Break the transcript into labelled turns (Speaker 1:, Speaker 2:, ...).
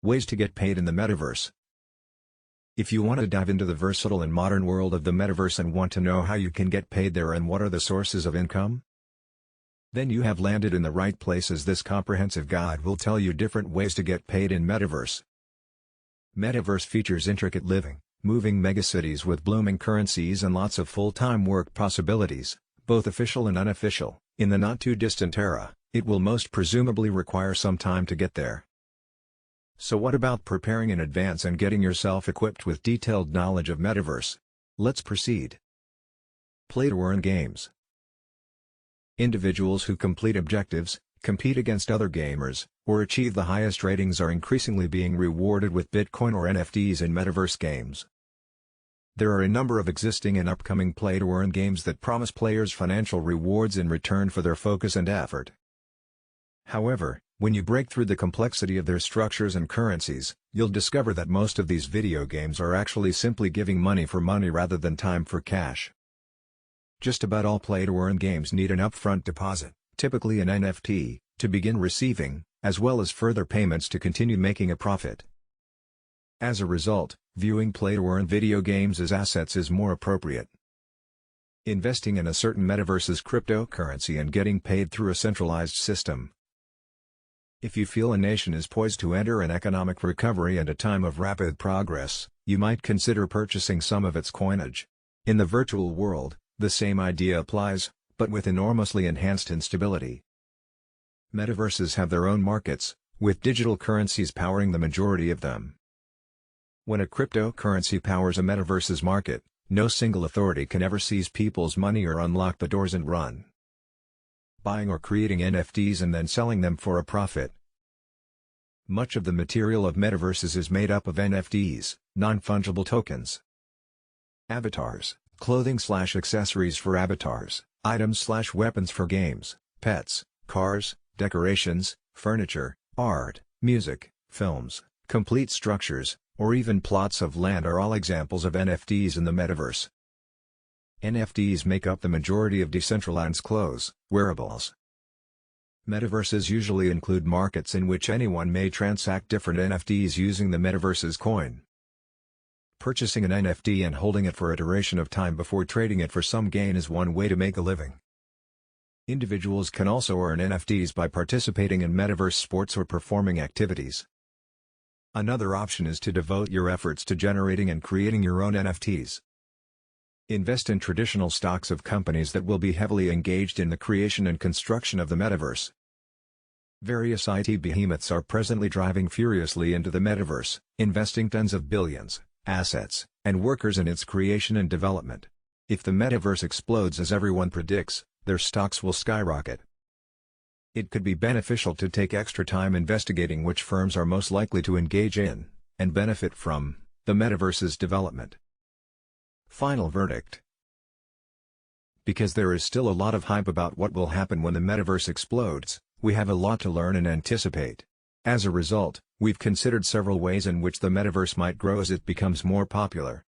Speaker 1: Ways to get paid in the Metaverse. If you want to dive into the versatile and modern world of the Metaverse and want to know how you can get paid there and what are the sources of income, then you have landed in the right place, as this comprehensive guide will tell you different ways to get paid in Metaverse. Metaverse features intricate living, moving megacities with blooming currencies and lots of full-time work possibilities, both official and unofficial. In the not-too-distant era, it will most presumably require some time to get there. So what about preparing in advance and getting yourself equipped with detailed knowledge of Metaverse? Let's proceed. Play-to-earn games. Individuals who complete objectives, compete against other gamers, or achieve the highest ratings are increasingly being rewarded with Bitcoin or NFTs in Metaverse games. There are a number of existing and upcoming play-to-earn games that promise players financial rewards in return for their focus and effort. However, when you break through the complexity of their structures and currencies, you'll discover that most of these video games are actually simply giving money for money rather than time for cash. Just about all play-to-earn games need an upfront deposit, typically an NFT, to begin receiving, as well as further payments to continue making a profit. As a result, viewing play-to-earn video games as assets is more appropriate. Investing in a certain metaverse's cryptocurrency and getting paid through a centralized system. If you feel a nation is poised to enter an economic recovery and a time of rapid progress, you might consider purchasing some of its coinage. In the virtual world, the same idea applies, but with enormously enhanced instability. Metaverses have their own markets, with digital currencies powering the majority of them. When a cryptocurrency powers a metaverse's market, no single authority can ever seize people's money or unlock the doors and run, buying or creating NFTs and then selling them for a profit. Much of the material of metaverses is made up of NFTs, non-fungible tokens. Avatars, clothing/accessories for avatars, items/weapons for games, pets, cars, decorations, furniture, art, music, films, complete structures, or even plots of land are all examples of NFTs in the metaverse. NFTs make up the majority of Decentraland's clothes, wearables. Metaverses usually include markets in which anyone may transact different NFTs using the metaverse's coin. Purchasing an NFT and holding it for a duration of time before trading it for some gain is one way to make a living. Individuals can also earn NFTs by participating in metaverse sports or performing activities. Another option is to devote your efforts to generating and creating your own NFTs. Invest in traditional stocks of companies that will be heavily engaged in the creation and construction of the metaverse. Various IT behemoths are presently driving furiously into the metaverse, investing tens of billions, assets, and workers in its creation and development. If the metaverse explodes as everyone predicts, their stocks will skyrocket. It could be beneficial to take extra time investigating which firms are most likely to engage in, and benefit from, the metaverse's development. Final verdict. Because there is still a lot of hype about what will happen when the metaverse explodes, we have a lot to learn and anticipate. As a result, we've considered several ways in which the metaverse might grow as it becomes more popular.